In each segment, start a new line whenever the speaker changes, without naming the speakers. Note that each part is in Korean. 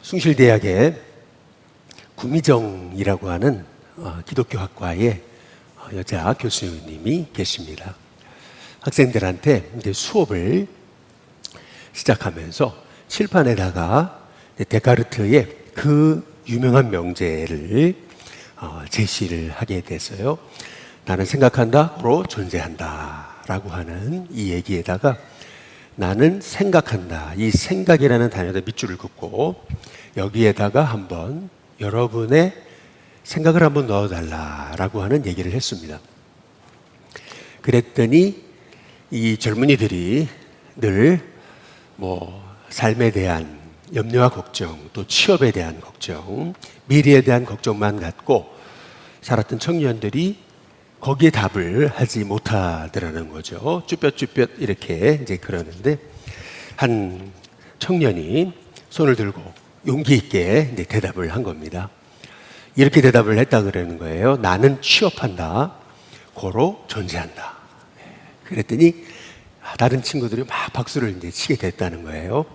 숭실대학에 구미정이라고 하는 기독교 학과의 여자 교수님이 계십니다. 학생들한테 이제 수업을 시작하면서 칠판에다가 데카르트의 그 유명한 명제를 제시를 하게 됐어요. 나는 생각한다, 고로 존재한다 라고 하는 이 얘기에다가 나는 생각한다, 이 생각이라는 단어에다 밑줄을 긋고 여기에다가 한번 여러분의 생각을 한번 넣어달라라고 하는 얘기를 했습니다. 그랬더니 이 젊은이들이 늘 삶에 대한 염려와 걱정, 또 취업에 대한 걱정, 미래에 대한 걱정만 갖고 살았던 청년들이 거기에 답을 하지 못하더라는 거죠. 쭈뼛쭈뼛 이렇게 이제 그러는데 한 청년이 손을 들고 용기 있게 이제 대답을 한 겁니다. 이렇게 대답을 했다 그러는 거예요. 나는 취업한다, 고로 존재한다. 그랬더니 다른 친구들이 막 박수를 이제 치게 됐다는 거예요.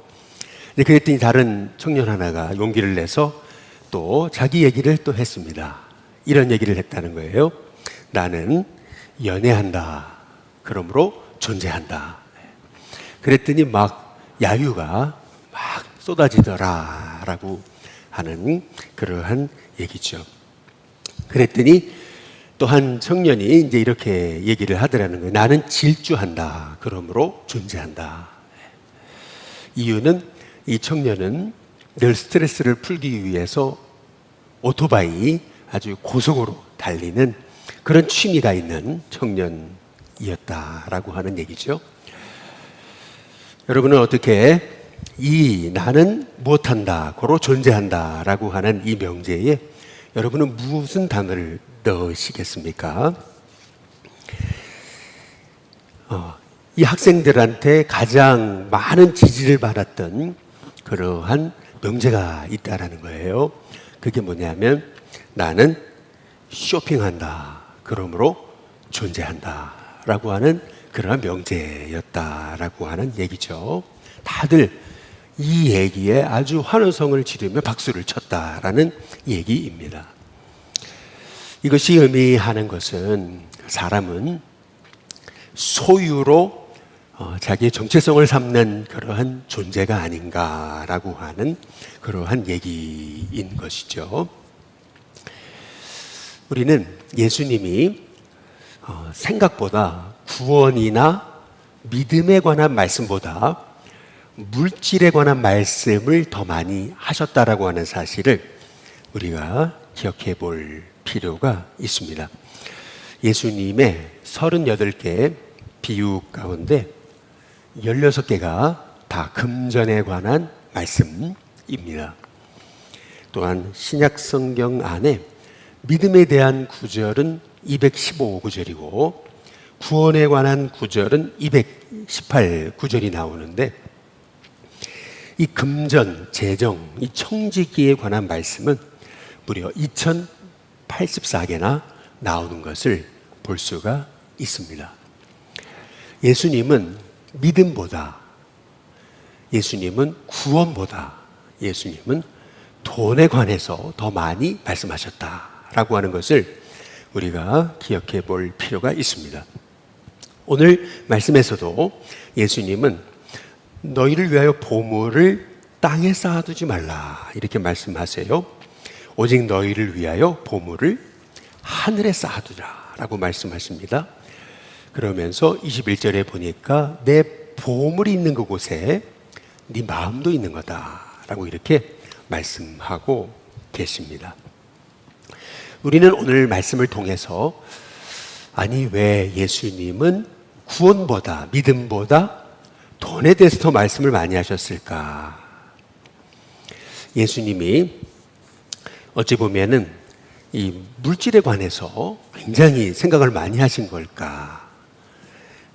그랬더니 다른 청년 하나가 용기를 내서 또 자기 얘기를 또 했습니다. 이런 얘기를 했다는 거예요. 나는 연애한다, 그러므로 존재한다. 그랬더니 막 야유가 막 쏟아지더라라고 하는 그러한 얘기죠. 그랬더니 또 한 청년이 이제 이렇게 얘기를 하더라는 거예요. 나는 질주한다, 그러므로 존재한다. 이유는 이 청년은 늘 스트레스를 풀기 위해서 오토바이 아주 고속으로 달리는 그런 취미가 있는 청년이었다라고 하는 얘기죠. 여러분은 어떻게 이 나는 무엇한다, 고로 존재한다 라고 하는 이 명제에 여러분은 무슨 단어를 넣으시겠습니까? 이 학생들한테 가장 많은 지지를 받았던 그러한 명제가 있다라는 거예요. 그게 뭐냐면 나는 쇼핑한다, 그러므로 존재한다 라고 하는 그러한 명제였다라고 하는 얘기죠. 다들 이 얘기에 아주 환호성을 지르며 박수를 쳤다라는 얘기입니다. 이것이 의미하는 것은 사람은 소유로 자기의 정체성을 삼는 그러한 존재가 아닌가라고 하는 그러한 얘기인 것이죠. 우리는 예수님이 생각보다 구원이나 믿음에 관한 말씀보다 물질에 관한 말씀을 더 많이 하셨다라고 하는 사실을 우리가 기억해 볼 필요가 있습니다. 예수님의 38개 비유 가운데 16개가 다 금전에 관한 말씀입니다. 또한 신약 성경 안에 믿음에 대한 구절은 215구절이고 구원에 관한 구절은 218구절이 나오는데 이 금전, 재정, 이 청지기에 관한 말씀은 무려 2084개나 나오는 것을 볼 수가 있습니다. 예수님은 믿음보다, 예수님은 구원보다, 예수님은 돈에 관해서 더 많이 말씀하셨다라고 하는 것을 우리가 기억해 볼 필요가 있습니다. 오늘 말씀에서도 예수님은 너희를 위하여 보물을 땅에 쌓아두지 말라 이렇게 말씀하세요. 오직 너희를 위하여 보물을 하늘에 쌓아두라 라고 말씀하십니다. 그러면서 21절에 보니까 내 보물이 있는 그곳에 네 마음도 있는 거다 라고 이렇게 말씀하고 계십니다. 우리는 오늘 말씀을 통해서 아니 왜 예수님은 구원보다 믿음보다 돈에 대해서 더 말씀을 많이 하셨을까? 예수님이 어찌 보면은 이 물질에 관해서 굉장히 생각을 많이 하신 걸까?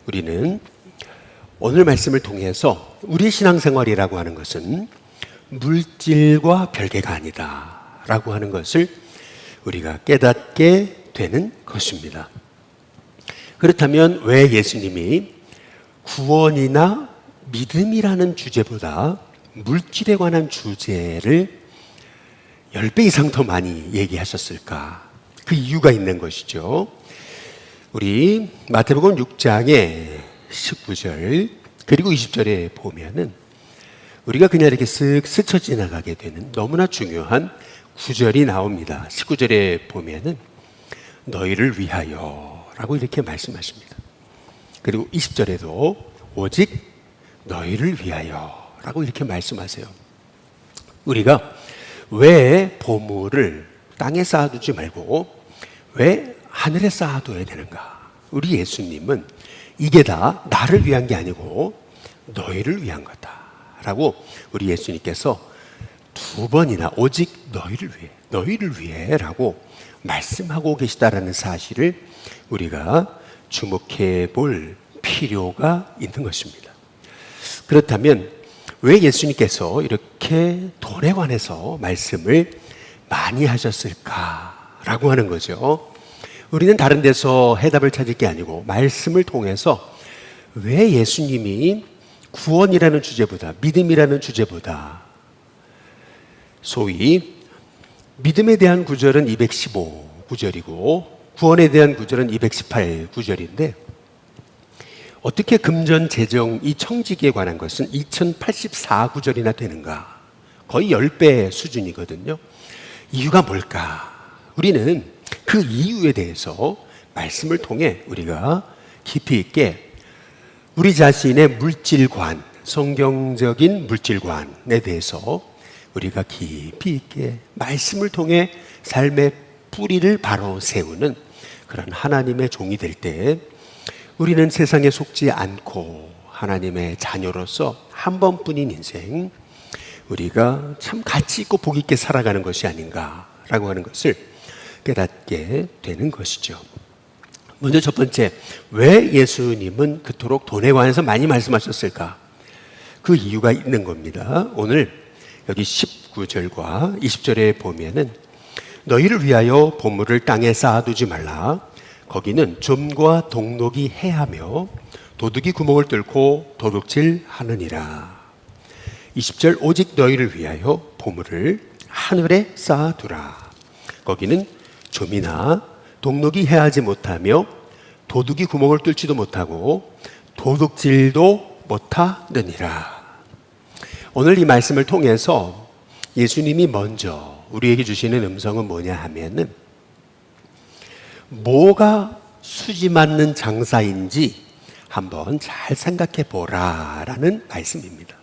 우리는 오늘 말씀을 통해서 우리의 신앙생활이라고 하는 것은 물질과 별개가 아니다 라고 하는 것을 우리가 깨닫게 되는 것입니다. 그렇다면 왜 예수님이 구원이나 믿음이라는 주제보다 물질에 관한 주제를 10배 이상 더 많이 얘기하셨을까? 그 이유가 있는 것이죠. 우리 마태복음 6장의 19절 그리고 20절에 보면은 우리가 그냥 이렇게 쓱 스쳐 지나가게 되는 너무나 중요한 구절이 나옵니다. 19절에 보면은 너희를 위하여 라고 이렇게 말씀하십니다. 그리고 20절에도 오직 너희를 위하여 라고 이렇게 말씀하세요. 우리가 왜 보물을 땅에 쌓아두지 말고 왜 하늘에 쌓아둬야 되는가? 우리 예수님은 이게 다 나를 위한 게 아니고 너희를 위한 거다 라고 우리 예수님께서 2번이나 오직 너희를 위해 라고 말씀하고 계시다라는 사실을 우리가 주목해 볼 필요가 있는 것입니다. 그렇다면 왜 예수님께서 이렇게 돈에 관해서 말씀을 많이 하셨을까라고 하는 거죠. 우리는 다른 데서 해답을 찾을 게 아니고 말씀을 통해서 왜 예수님이 구원이라는 주제보다 믿음이라는 주제보다 소위 믿음에 대한 구절은 215 구절이고 구원에 대한 구절은 218 구절인데 어떻게 금전, 재정, 이 청지기에 관한 것은 2084 구절이나 되는가? 거의 10배 수준이거든요. 이유가 뭘까? 우리는 그 이유에 대해서 말씀을 통해 우리가 깊이 있게 우리 자신의 물질관, 성경적인 물질관에 대해서 우리가 깊이 있게 말씀을 통해 삶의 뿌리를 바로 세우는 그런 하나님의 종이 될 때 우리는 세상에 속지 않고 하나님의 자녀로서 한 번뿐인 인생 우리가 참 가치 있고 복 있게 살아가는 것이 아닌가라고 하는 것을 깨닫게 되는 것이죠. 먼저 첫 번째, 왜 예수님은 그토록 돈에 관해서 많이 말씀하셨을까? 그 이유가 있는 겁니다. 오늘 여기 19절과 20절에 보면은 너희를 위하여 보물을 땅에 쌓아두지 말라. 거기는 좀과 동록이 해하며 도둑이 구멍을 뚫고 도둑질 하느니라. 20절 오직 너희를 위하여 보물을 하늘에 쌓아두라. 거기는 좀이나 동록이 해하지 못하며 도둑이 구멍을 뚫지도 못하고 도둑질도 못하느니라. 오늘 이 말씀을 통해서 예수님이 먼저 우리에게 주시는 음성은 뭐냐 하면은 뭐가 수지 맞는 장사인지 한번 잘 생각해 보라라는 말씀입니다.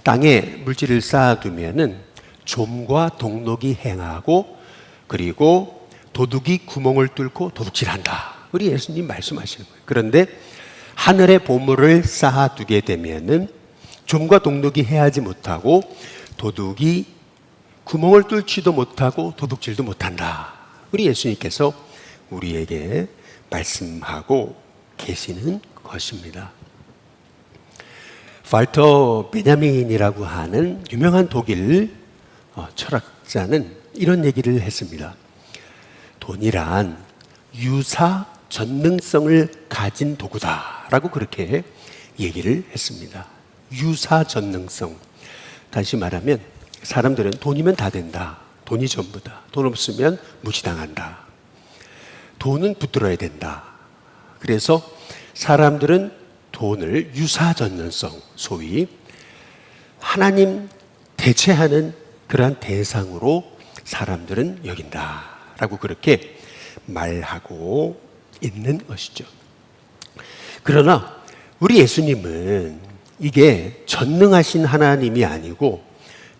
땅에 물질을 쌓아두면은 좀과 동록이 행하고 그리고 도둑이 구멍을 뚫고 도둑질한다. 우리 예수님 말씀하시는 거예요. 그런데 하늘에 보물을 쌓아두게 되면은 좀과 동록이 해하지 못하고 도둑이 구멍을 뚫지도 못하고 도둑질도 못한다. 우리 예수님께서 우리에게 말씀하고 계시는 것입니다. 발터 베냐민이라고 하는 유명한 독일 철학자는 이런 얘기를 했습니다. 돈이란 유사 전능성을 가진 도구다라고 그렇게 얘기를 했습니다. 유사 전능성. 다시 말하면 사람들은 돈이면 다 된다. 돈이 전부다. 돈 없으면 무시당한다. 돈은 붙들어야 된다. 그래서 사람들은 돈을 유사 전능성, 소위 하나님 대체하는 그러한 대상으로 사람들은 여긴다라고 그렇게 말하고 있는 것이죠. 그러나 우리 예수님은 이게 전능하신 하나님이 아니고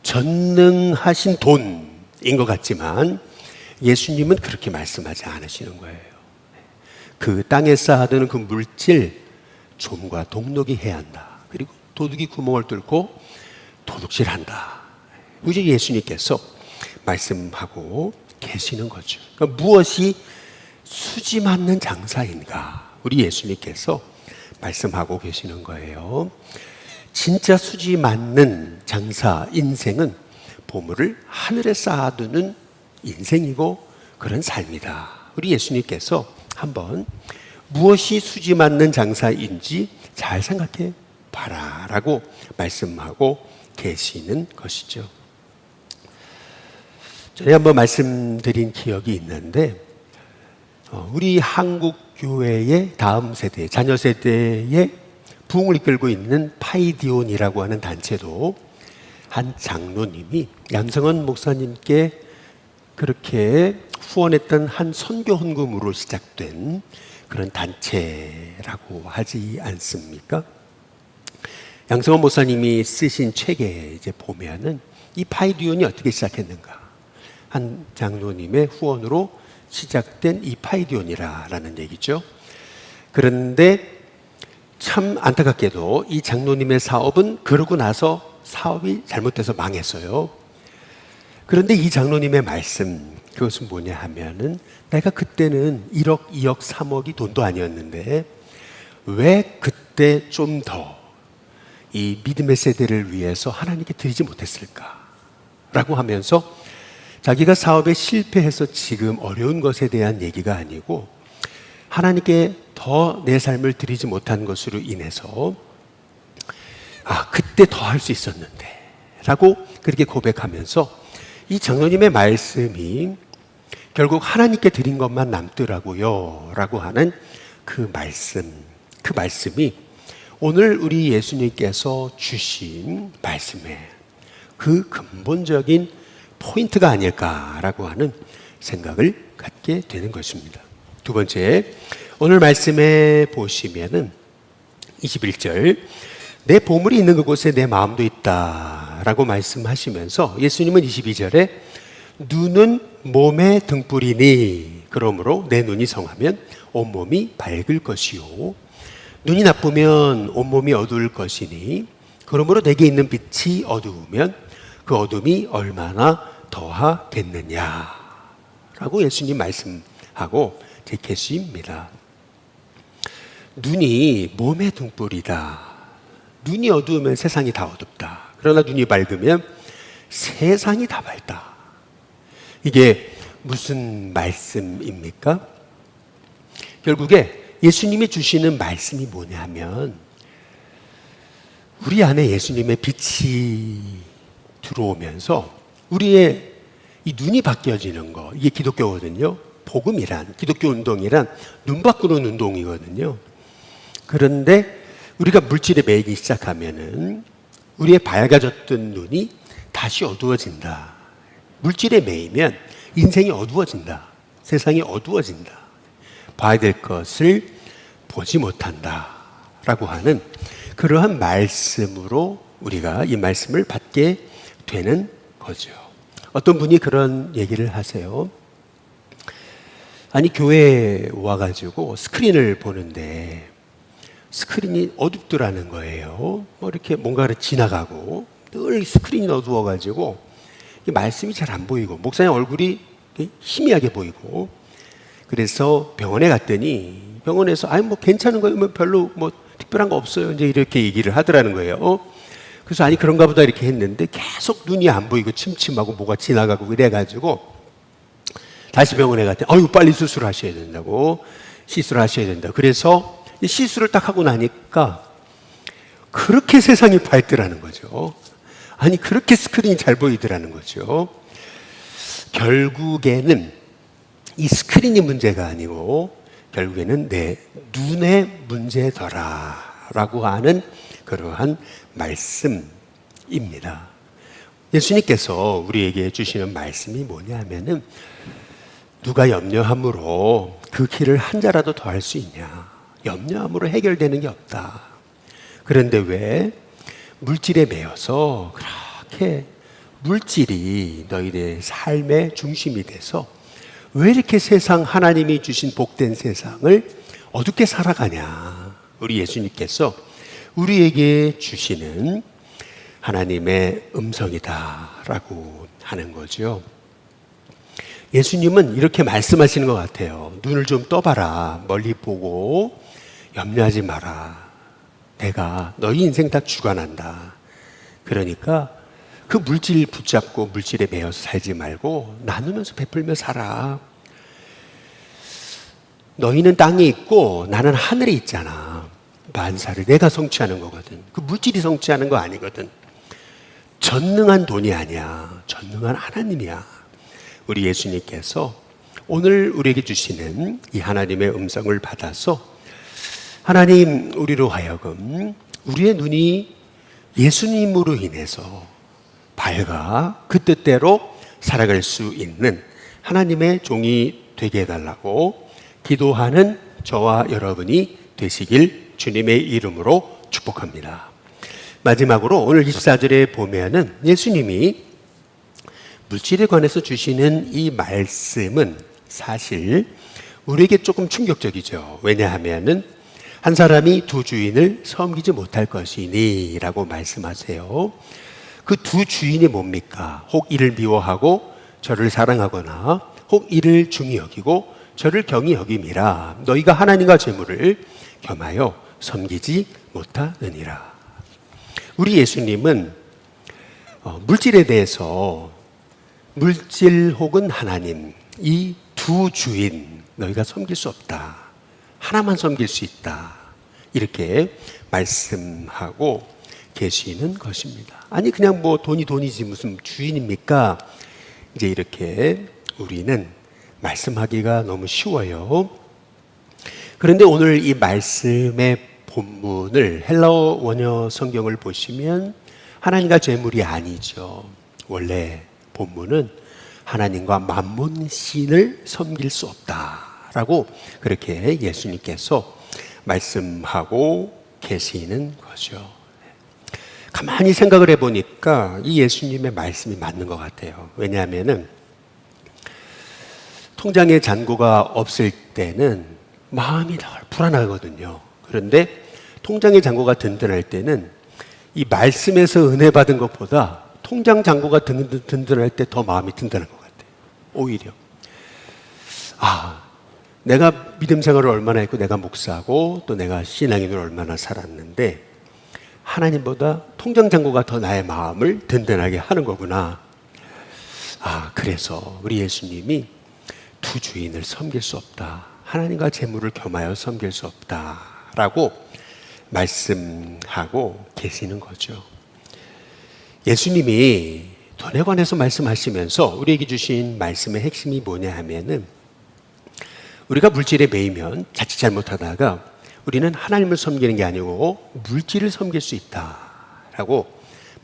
전능하신 돈인 것 같지만 예수님은 그렇게 말씀하지 않으시는 거예요. 그 땅에 쌓아두는 그 물질 좀과 동록이 해야 한다. 그리고 도둑이 구멍을 뚫고 도둑질한다. 우리 예수님께서 말씀하고 계시는 거죠. 그러니까 무엇이 수지 맞는 장사인가? 우리 예수님께서 말씀하고 계시는 거예요. 진짜 수지 맞는 장사 인생은 보물을 하늘에 쌓아두는 인생이고 그런 삶이다. 우리 예수님께서 한번 무엇이 수지 맞는 장사인지 잘 생각해 봐라 라고 말씀하고 계시는 것이죠. 전에 한번 말씀드린 기억이 있는데 우리 한국 교회의 다음 세대, 자녀 세대의 부흥을 이끌고 있는 파이디온이라고 하는 단체도 한 장로님이 양성원 목사님께 그렇게 후원했던 한 선교 헌금으로 시작된 그런 단체라고 하지 않습니까? 양성원 목사님이 쓰신 책에 이제 보면은 이 파이디온이 어떻게 시작했는가? 한 장로님의 후원으로 시작된 이 파이디온이라는 얘기죠. 그런데 참 안타깝게도 이 장로님의 사업은 그러고 나서 사업이 잘못돼서 망했어요. 그런데 이 장로님의 말씀, 그것은 뭐냐 하면은 내가 그때는 1억, 2억, 3억이 돈도 아니었는데 왜 그때 좀 더 이 믿음의 세대를 위해서 하나님께 드리지 못했을까? 라고 하면서 자기가 사업에 실패해서 지금 어려운 것에 대한 얘기가 아니고 하나님께 더 내 삶을 드리지 못한 것으로 인해서 그때 더 할 수 있었는데 라고 그렇게 고백하면서 이 장로님의 말씀이 결국 하나님께 드린 것만 남더라고요 라고 하는 그 말씀이 오늘 우리 예수님께서 주신 말씀에 그 근본적인 포인트가 아닐까라고 하는 생각을 갖게 되는 것입니다. 두 번째, 오늘 말씀에 보시면은 21절 내 보물이 있는 그곳에 내 마음도 있다라고 말씀하시면서 예수님은 22절에 눈은 몸의 등불이니 그러므로 내 눈이 성하면 온몸이 밝을 것이요 눈이 나쁘면 온몸이 어두울 것이니 그러므로 내게 있는 빛이 어두우면 그 어둠이 얼마나 더하겠느냐 라고 예수님 말씀하고 계십니다. 눈이 몸의 등불이다. 눈이 어두우면 세상이 다 어둡다. 그러나 눈이 밝으면 세상이 다 밝다. 이게 무슨 말씀입니까? 결국에 예수님이 주시는 말씀이 뭐냐 하면 우리 안에 예수님의 빛이 들어오면서 우리의 이 눈이 바뀌어지는 거, 이게 기독교거든요. 복음이란, 기독교 운동이란 눈 바꾸는 운동이거든요. 그런데 우리가 물질에 매이기 시작하면은 우리의 밝아졌던 눈이 다시 어두워진다. 물질에 매이면 인생이 어두워진다. 세상이 어두워진다. 봐야 될 것을 보지 못한다. 라고 하는 그러한 말씀으로 우리가 이 말씀을 받게 되는 거죠. 어떤 분이 그런 얘기를 하세요. 아니, 교회에 와가지고 스크린을 보는데 스크린이 어둡더라는 거예요. 뭐 이렇게 뭔가를 지나가고 늘 스크린이 어두워가지고 말씀이 잘 안 보이고 목사님 얼굴이 희미하게 보이고 그래서 병원에 갔더니 병원에서 뭐 괜찮은 거예요. 뭐 별로 뭐 특별한 거 없어요. 이제 이렇게 얘기를 하더라는 거예요. 그래서 아니 그런가 보다 이렇게 했는데 계속 눈이 안 보이고 침침하고 뭐가 지나가고 그래가지고 다시 병원에 갔더니 빨리 수술하셔야 된다고 시술하셔야 된다. 그래서 시술을 딱 하고 나니까 그렇게 세상이 밝더라는 거죠. 아니 그렇게 스크린이 잘 보이더라는 거죠. 결국에는 이 스크린이 문제가 아니고 결국에는 내 눈의 문제더라라고 하는 그러한 말씀입니다. 예수님께서 우리에게 주시는 말씀이 뭐냐면은 누가 염려함으로 그 길을 한 자라도 더 할 수 있냐? 염려함으로 해결되는 게 없다. 그런데 왜 물질에 매여서 그렇게 물질이 너희들의 삶의 중심이 돼서 왜 이렇게 세상 하나님이 주신 복된 세상을 어둡게 살아가냐? 우리 예수님께서 우리에게 주시는 하나님의 음성이다라고 하는 거죠. 예수님은 이렇게 말씀하시는 것 같아요. 눈을 좀 떠봐라. 멀리 보고 염려하지 마라. 내가 너희 인생 다 주관한다. 그러니까 그 물질 붙잡고 물질에 매여서 살지 말고 나누면서 베풀며 살아. 너희는 땅에 있고 나는 하늘에 있잖아. 만사를 내가 성취하는 거거든. 그 물질이 성취하는 거 아니거든. 전능한 돈이 아니야. 전능한 하나님이야. 우리 예수님께서 오늘 우리에게 주시는 이 하나님의 음성을 받아서 하나님, 우리로 하여금 우리의 눈이 예수님으로 인해서 밝아 그 뜻대로 살아갈 수 있는 하나님의 종이 되게 해달라고 기도하는 저와 여러분이 되시길 주님의 이름으로 축복합니다. 마지막으로 오늘 24절에 보면은 예수님이 물질에 관해서 주시는 이 말씀은 사실 우리에게 조금 충격적이죠. 왜냐하면은 한 사람이 두 주인을 섬기지 못할 것이니 라고 말씀하세요. 그 두 주인이 뭡니까? 혹 이를 미워하고 저를 사랑하거나 혹 이를 중히 여기고 저를 경히 여김이라. 너희가 하나님과 재물을 겸하여 섬기지 못하느니라. 우리 예수님은 물질에 대해서 물질 혹은 하나님, 이 두 주인 너희가 섬길 수 없다. 하나만 섬길 수 있다. 이렇게 말씀하고 계시는 것입니다. 아니 그냥 뭐 돈이 돈이지 무슨 주인입니까? 이제 이렇게 우리는 말씀하기가 너무 쉬워요. 그런데 오늘 이 말씀의 본문을 헬라어 원어 성경을 보시면 하나님과 재물이 아니죠. 원래 본문은 하나님과 만몬신을 섬길 수 없다라고 그렇게 예수님께서 말씀하고 계시는 거죠. 가만히 생각을 해보니까 이 예수님의 말씀이 맞는 것 같아요. 왜냐하면은 통장에 잔고가 없을 때는 마음이 덜 불안하거든요. 그런데 통장의 잔고가 든든할 때는 이 말씀에서 은혜 받은 것보다 통장 잔고가 든든할 때 더 마음이 든든한 것 같아요. 오히려. 내가 믿음 생활을 얼마나 했고 내가 목사고 또 내가 신앙인으로 얼마나 살았는데 하나님보다 통장 잔고가 더 나의 마음을 든든하게 하는 거구나. 그래서 우리 예수님이 두 주인을 섬길 수 없다. 하나님과 재물을 겸하여 섬길 수 없다라고 말씀하고 계시는 거죠. 예수님이 돈에 관해서 말씀하시면서 우리에게 주신 말씀의 핵심이 뭐냐 하면은 우리가 물질에 매이면 자칫 잘못하다가 우리는 하나님을 섬기는 게 아니고 물질을 섬길 수 있다라고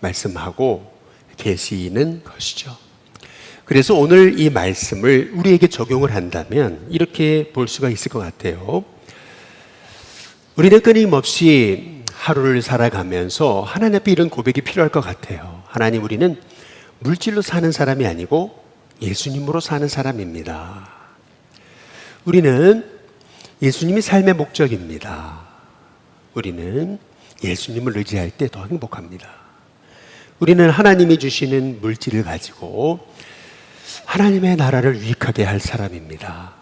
말씀하고 계시는 것이죠. 그래서 오늘 이 말씀을 우리에게 적용을 한다면 이렇게 볼 수가 있을 것 같아요. 우리는 끊임없이 하루를 살아가면서 하나님 앞에 이런 고백이 필요할 것 같아요. 하나님, 우리는 물질로 사는 사람이 아니고 예수님으로 사는 사람입니다. 우리는 예수님이 삶의 목적입니다. 우리는 예수님을 의지할 때 더 행복합니다. 우리는 하나님이 주시는 물질을 가지고 하나님의 나라를 유익하게 할 사람입니다.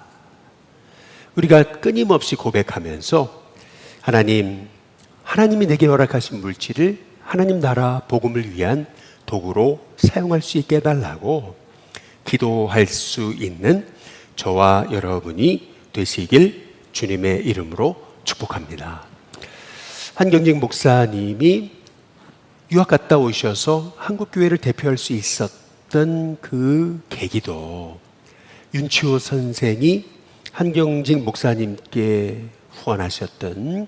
우리가 끊임없이 고백하면서 하나님이 내게 허락하신 물질을 하나님 나라 복음을 위한 도구로 사용할 수 있게 해달라고 기도할 수 있는 저와 여러분이 되시길 주님의 이름으로 축복합니다. 한경직 목사님이 유학 갔다 오셔서 한국교회를 대표할 수 있었던 그 계기도 윤치호 선생이 한경직 목사님께 후원하셨던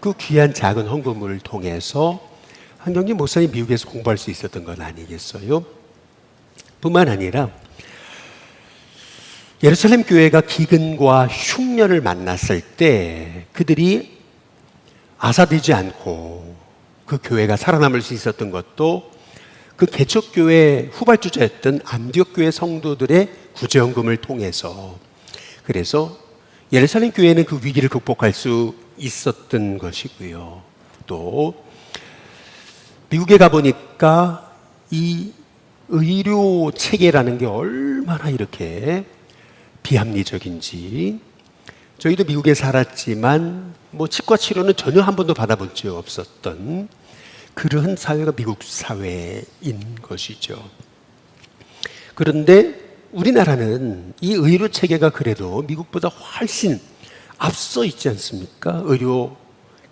그 귀한 작은 헌금을 통해서 한경직 목사님 미국에서 공부할 수 있었던 건 아니겠어요? 뿐만 아니라 예루살렘 교회가 기근과 흉년을 만났을 때 그들이 아사되지 않고 그 교회가 살아남을 수 있었던 것도 그 개척교회 후발주자였던 안디옥 교회 성도들의 구제헌금을 통해서, 그래서 예루살렘 교회는 그 위기를 극복할 수 있었던 것이고요. 또 미국에 가보니까 이 의료 체계라는 게 얼마나 이렇게 비합리적인지, 저희도 미국에 살았지만 치과 치료는 전혀 한 번도 받아본 적 없었던 그러한 사회가 미국 사회인 것이죠. 그런데 우리나라는 이 의료 체계가 그래도 미국보다 훨씬 앞서 있지 않습니까? 의료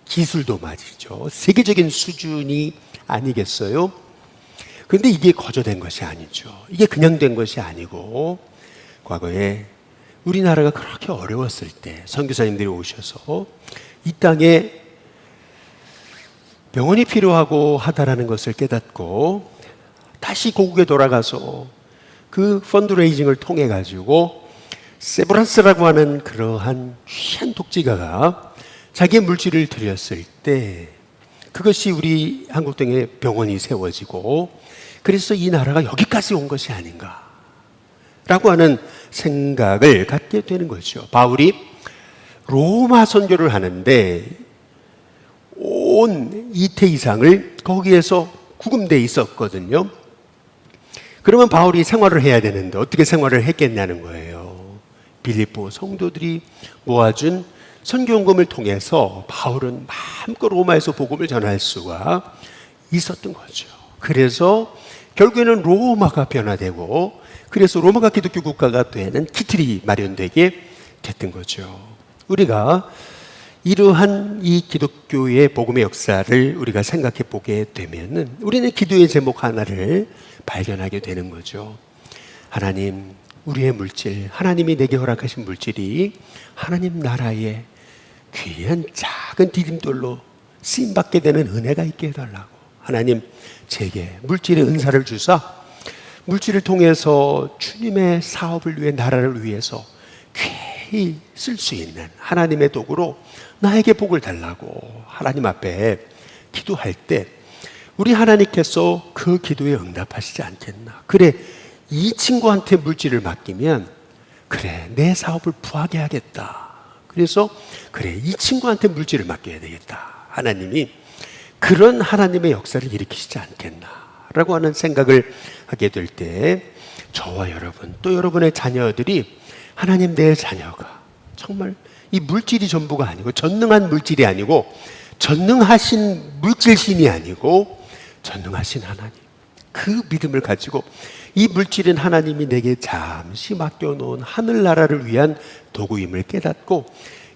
기술도 말이죠. 세계적인 수준이 아니겠어요? 그런데 이게 거저된 것이 아니죠. 이게 그냥 된 것이 아니고 과거에 우리나라가 그렇게 어려웠을 때 선교사님들이 오셔서 이 땅에 병원이 필요하고 하다라는 것을 깨닫고 다시 고국에 돌아가서 그 펀드레이징을 통해 가지고 세브란스라고 하는 그러한 귀한 독지가가 자기의 물질을 드렸을 때 그것이 우리 한국 땅에 병원이 세워지고 그래서 이 나라가 여기까지 온 것이 아닌가라고 하는 생각을 갖게 되는 거죠. 바울이 로마 선교를 하는데 온 이태 이상을 거기에서 구금되어 있었거든요. 그러면 바울이 생활을 해야 되는데 어떻게 생활을 했겠냐는 거예요. 빌립보 성도들이 모아준 선교원금을 통해서 바울은 마음껏 로마에서 복음을 전할 수가 있었던 거죠. 그래서 결국에는 로마가 변화되고 그래서 로마가 기독교 국가가 되는 기틀이 마련되게 됐던 거죠. 우리가 이러한 이 기독교의 복음의 역사를 우리가 생각해 보게 되면은 우리는 기도의 제목 하나를 발견하게 되는 거죠. 하나님, 우리의 물질, 하나님이 내게 허락하신 물질이 하나님 나라의 귀한 작은 디딤돌로 쓰임받게 되는 은혜가 있게 해달라고. 하나님, 제게 물질의 은사를 주사 물질을 통해서 주님의 사업을 위해 나라를 위해서 귀히 쓸 수 있는 하나님의 도구로 나에게 복을 달라고 하나님 앞에 기도할 때 우리 하나님께서 그 기도에 응답하시지 않겠나. 그래, 이 친구한테 물질을 맡기면 그래, 내 사업을 부하게 하겠다. 그래서 그래, 이 친구한테 물질을 맡겨야 되겠다. 하나님이 그런 하나님의 역사를 일으키시지 않겠나라고 하는 생각을 하게 될 때 저와 여러분 또 여러분의 자녀들이 하나님, 내 자녀가 정말 이 물질이 전부가 아니고 전능한 물질이 아니고 전능하신 물질신이 아니고 전능하신 하나님, 그 믿음을 가지고 이 물질은 하나님이 내게 잠시 맡겨놓은 하늘나라를 위한 도구임을 깨닫고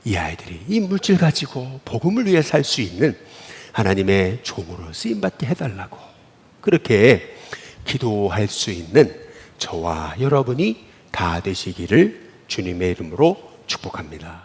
이 아이들이 이 물질 가지고 복음을 위해 살 수 있는 하나님의 종으로 쓰임받게 해달라고 그렇게 기도할 수 있는 저와 여러분이 다 되시기를 주님의 이름으로 축복합니다.